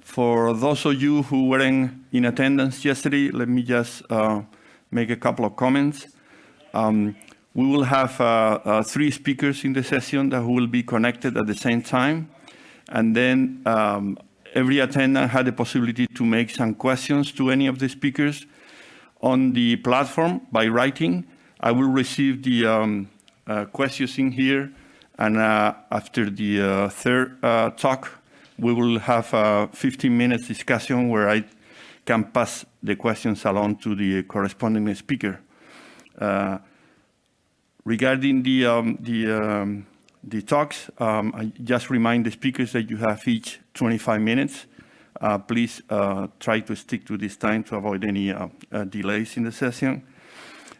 For those of you who weren't in attendance yesterday, let me just make a couple of comments. We will have 3 speakers in the session that will be connected at the same time. And then every attendant had the possibility to make some questions to any of the speakers on the platform by writing. I will receive the questions in here, and after the third talk, we will have a 15 minutes discussion where I can pass the questions along to the corresponding speaker. Regarding the talks, I just remind the speakers that you have each 25 minutes. Please try to stick to this time to avoid any delays in the session.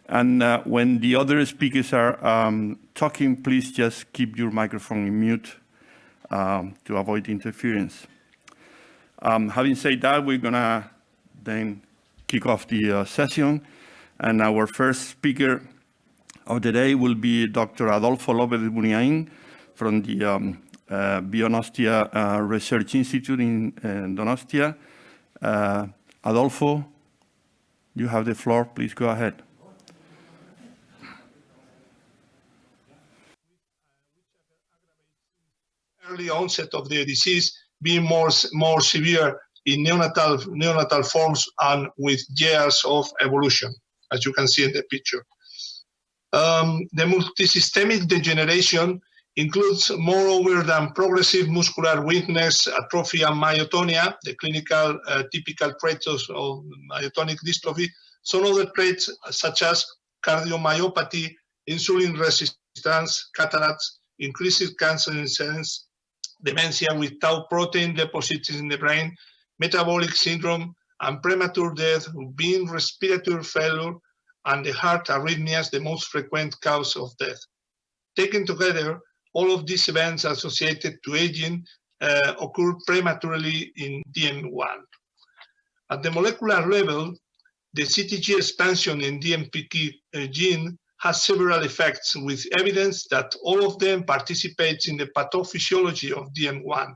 And when the other speakers are talking, please just keep your microphone in mute to avoid interference. Having said that, we're gonna then kick off the session. And our first speaker of the day will be Dr. Adolfo López de Munain from the Biodonostia Research Institute in Donostia. Adolfo, you have the floor. Please go ahead. Early onset of the disease being more severe in neonatal forms and with years of evolution, as you can see in the picture. The multisystemic degeneration includes, moreover than progressive muscular weakness, atrophy, and myotonia, the clinical typical traits of myotonic dystrophy, some other traits such as cardiomyopathy, insulin resistance, cataracts, increased cancer incidence, dementia with tau protein deposits in the brain, metabolic syndrome, and premature death, being respiratory failure, and the heart arrhythmias, the most frequent cause of death. Taken together, all of these events associated to aging occur prematurely in DM1. At the molecular level, the CTG expansion in DMPK gene has several effects, with evidence that all of them participates in the pathophysiology of DM1.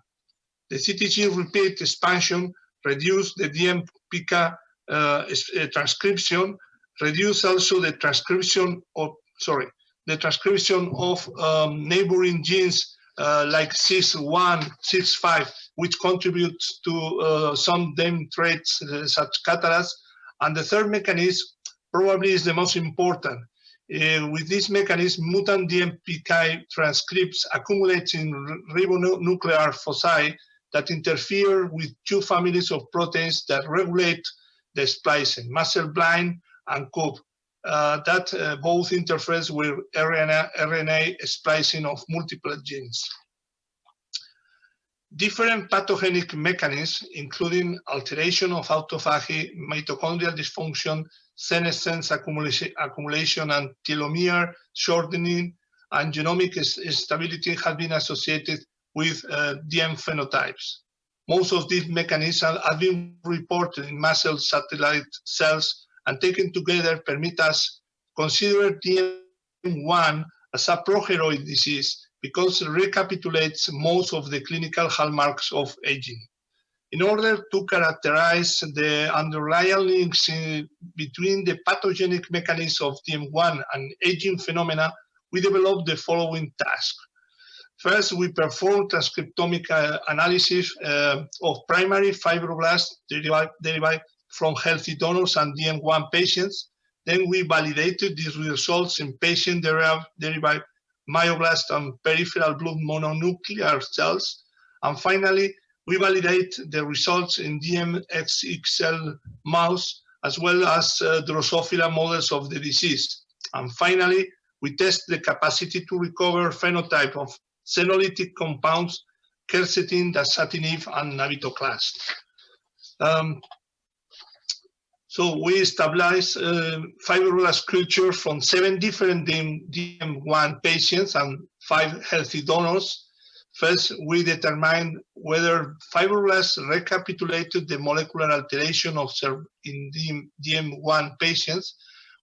The CTG repeat expansion reduces the DMPK transcription, reduce also the transcription of neighboring genes like CIS1, CIS5, which contributes to some DEM traits such cataracts. And the third mechanism probably is the most important. With this mechanism, mutant DMPK transcripts accumulate in ribonuclear foci that interfere with 2 families of proteins that regulate the splicing, muscle-blind and COP, that both interferes with RNA splicing of multiple genes. Different pathogenic mechanisms, including alteration of autophagy, mitochondrial dysfunction, senescence accumulation, and telomere shortening, and genomic instability, have been associated with DM phenotypes. Most of these mechanisms have been reported in muscle satellite cells, and taken together permit us consider DM1 as a progeroid disease because it recapitulates most of the clinical hallmarks of aging. In order to characterize the underlying links between the pathogenic mechanism of DM1 and aging phenomena, we developed the following task. First, we performed transcriptomic analysis of primary fibroblasts derived from healthy donors and DM1 patients. Then we validated these results in patient-derived myoblasts and peripheral blood mononuclear cells. And finally, we validate the results in DMXXL mouse, as well as Drosophila models of the disease. And finally, we test the capacity to recover phenotype of senolytic compounds, quercetin, dasatinib, and navitoclast. So we established fibroblast culture from 7 different DM1 patients and 5 healthy donors. First, we determined whether fibroblasts recapitulated the molecular alteration observed in DM1 patients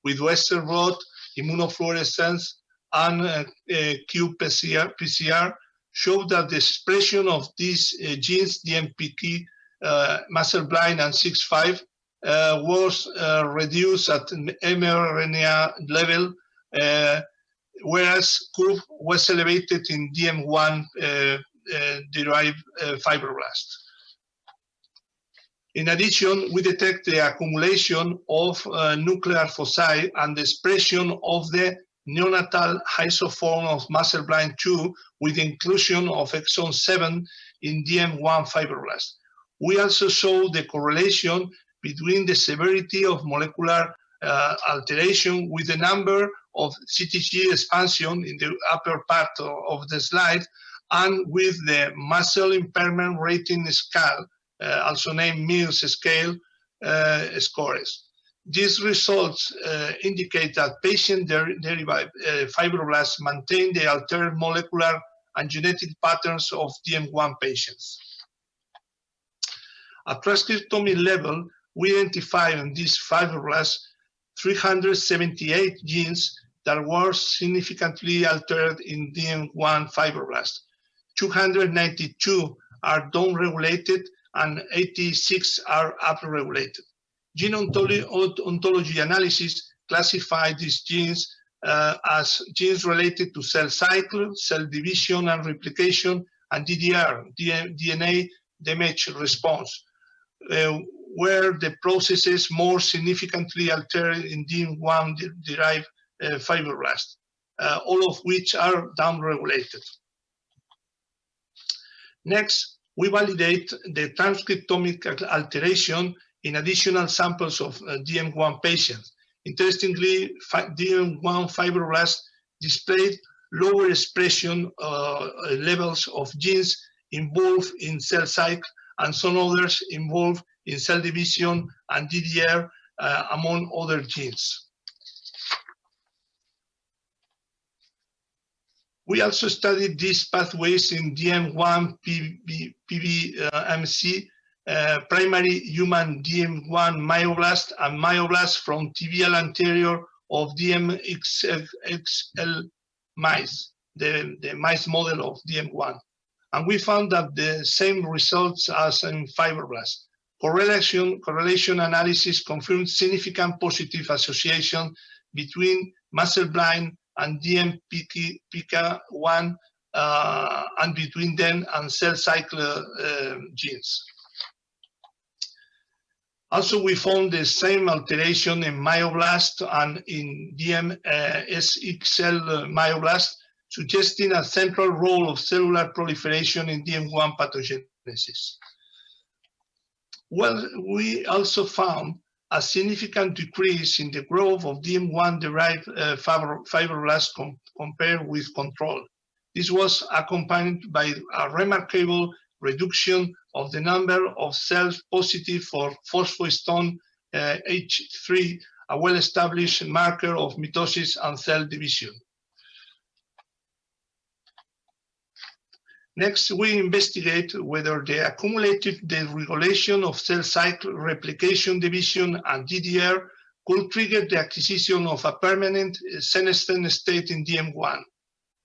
with Western blot, immunofluorescence, and qPCR, showed that the expression of these genes, DMPK, muscle-blind and 6-5, was reduced at an mRNA level, whereas curve was elevated in DM1 derived fibroblasts. In addition, we detect the accumulation of nuclear foci and the expression of the neonatal isoform of muscle-blind 2 with inclusion of exon 7 in DM1 fibroblasts. We also saw the correlation between the severity of molecular alteration with the number of CTG expansion in the upper part of the slide and with the muscle impairment rating scale, also named Mills scale scores. These results indicate that patient-derived fibroblasts maintain the altered molecular and genetic patterns of DM1 patients. At transcriptomic level, we identify in these fibroblasts 378 genes that were significantly altered in DM1 fibroblasts. 292 are down-regulated and 86 are up-regulated. Gene ontology analysis classified these genes as genes related to cell cycle, cell division and replication, and DDR, DNA damage response, where the processes more significantly altered in DM1 derived fibroblasts, all of which are down-regulated. Next, we validate the transcriptomic alteration in additional samples of DM1 patients. Interestingly, DM1 fibroblasts displayed lower expression levels of genes involved in cell cycle and some others involved in cell division and DDR, among other genes. We also studied these pathways in DM1 PBMC, primary human DM1 myoblast and myoblasts from tibial anterior of DMXL mice, the mice model of DM1. And we found that the same results as in fibroblasts. Correlation analysis confirmed significant positive association between muscle-blind and DMPK1 and between them and cell cycle genes. Also, we found the same alteration in myoblast and in DMSXL myoblast, suggesting a central role of cellular proliferation in DM1 pathogenesis. Well, we also found a significant decrease in the growth of DM1-derived fibroblasts compared with control. This was accompanied by a remarkable reduction of the number of cells positive for phosphohistone H3, a well-established marker of mitosis and cell division. Next, we investigate whether the accumulated deregulation of cell cycle, replication, division, and DDR could trigger the acquisition of a permanent senescent state in DM1.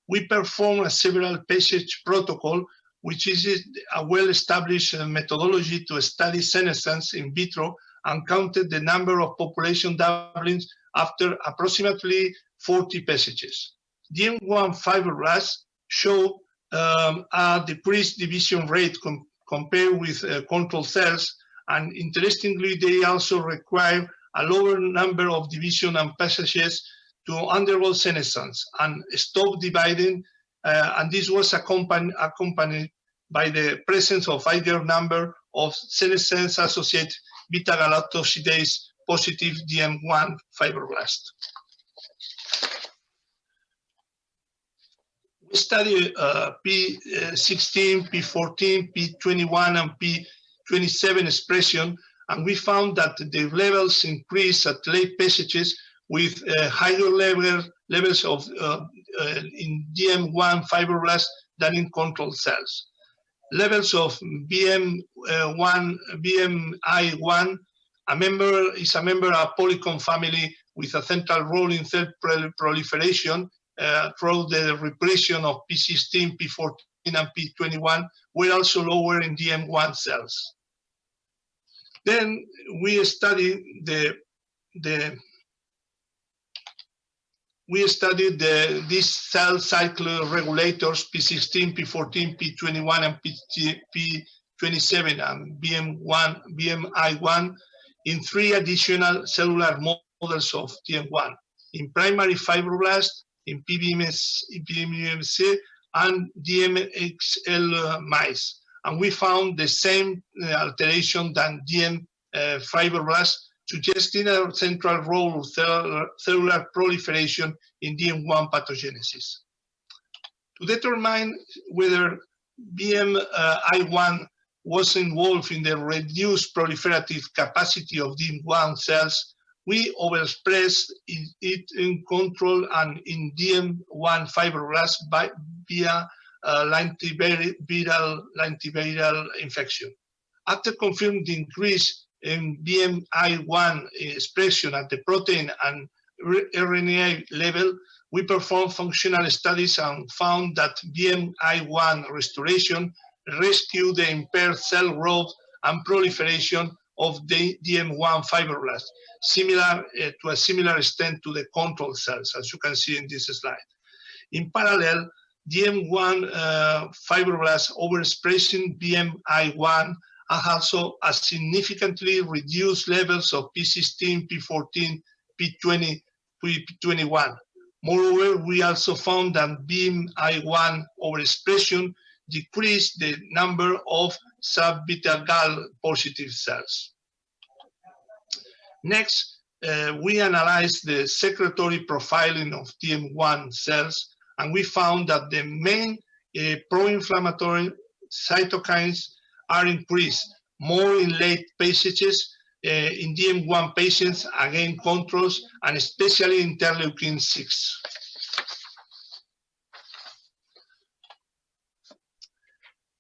We performed a several passage protocol, which is a well-established methodology to study senescence in vitro, and counted the number of population doublings after approximately 40 passages. DM1 fibroblasts show a decreased division rate compared with control cells, and interestingly, they also require a lower number of division and passages to undergo senescence and stop dividing, and this was accompanied by the presence of higher number of senescence-associated beta-galactosidase positive DM1 fibroblasts. We studied P16, P14, P21, and P27 expression, and we found that the levels increased at late passages with higher levels of in DM1 fibroblasts than in control cells. Levels of BMI1 is a member of a polycomb family with a central role in cell proliferation through the repression of P16, P14, and P21 were also lower in DM1 cells. Then we studied these cell cycle regulators P16, P14, P21, and P27 and BMI1 in 3 additional cellular models of DM1 in primary fibroblast, in PBMC, and DMXL mice. And we found the same alteration than DM fibroblasts, suggesting a central role of cellular proliferation in DM1 pathogenesis. To determine whether BMI1 was involved in the reduced proliferative capacity of DM1 cells, we overexpressed it in control and in DM1 fibroblasts via lentiviral infection. After confirming the increase in BMI1 expression at the protein and RNA level, we performed functional studies and found that BMI1 restoration rescued the impaired cell growth and proliferation of the DM1 fibroblasts, similar to a similar extent to the control cells, as you can see in this slide. In parallel, DM1 fibroblasts overexpressing BMI1 and also a significantly reduced levels of P16, P14, P20, P21. Moreover, we also found that BMI1 overexpression decreased the number of sub-beta-gal positive cells. Next, we analyzed the secretory profiling of DM1 cells, and we found that the main pro-inflammatory cytokines are increased more in late passages in DM1 patients, again controls, and especially interleukin-6.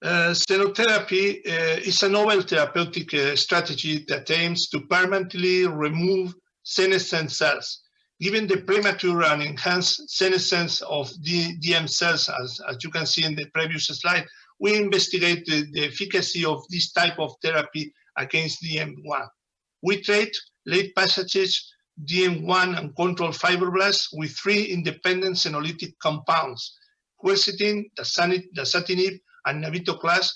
Xenotherapy is a novel therapeutic strategy that aims to permanently remove senescent cells. Given the premature and enhanced senescence of the DM cells, as you can see in the previous slide, we investigated the efficacy of this type of therapy against DM1. We treat late passages DM1 and control fibroblasts with 3 independent senolytic compounds, quercetin, dasatinib, and navitoclax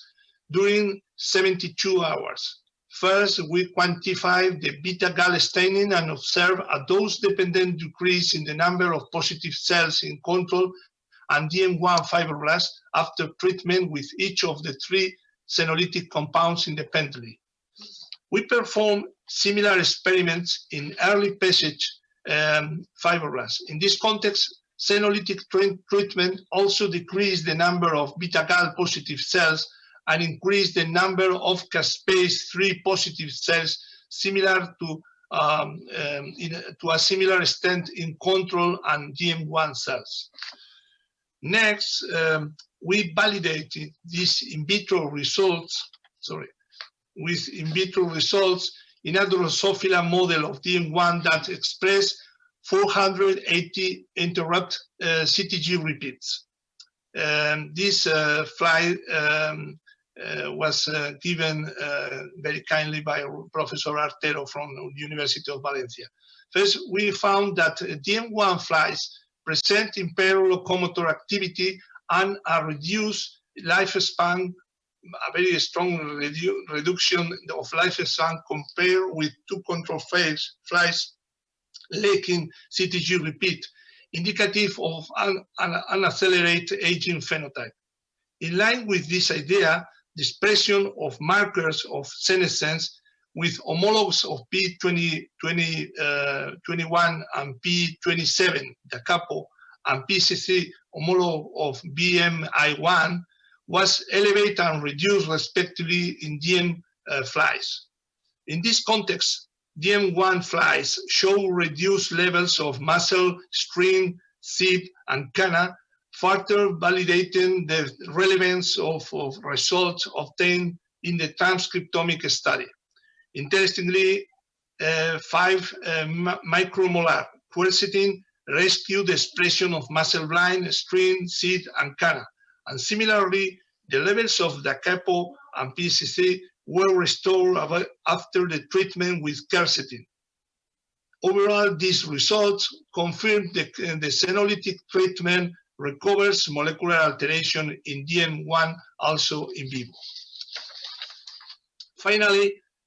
during 72 hours. First, we quantified the beta-gal staining and observed a dose-dependent decrease in the number of positive cells in control and DM1 fibroblasts after treatment with each of the 3 senolytic compounds independently. We performed similar experiments in early passage fibroblasts. In this context, senolytic treatment also decreased the number of beta-gal positive cells and increased the number of caspase-3 positive cells, similar to a similar extent in control and DM1 cells. Next, we validated these in vitro results, with in vitro results in a Drosophila model of DM1 that expressed 480 interrupt CTG repeats. This slide was given very kindly by Professor Artero from the University of Valencia. First, we found that DM1 flies present impaired locomotor activity and a reduced lifespan, a very strong reduction of lifespan compared with 2 control flies lacking CTG repeat, indicative of an accelerated aging phenotype. In line with this idea, the expression of markers of senescence with homologs of P21 and P27, the couple, and PCC homolog of BMI1 was elevated and reduced respectively in DM flies. In this context, DM1 flies show reduced levels of muscle, string, seed, and canna, further validating the relevance of results obtained in the transcriptomic study. Interestingly, 5 micromolar quercetin rescued the expression of muscle blind, string, seed, and canna, And similarly, the levels of DACAPO and PCC were restored after the treatment with quercetin. Overall, these results confirm the senolytic treatment recovers molecular alteration in DM1, also in vivo. Finally,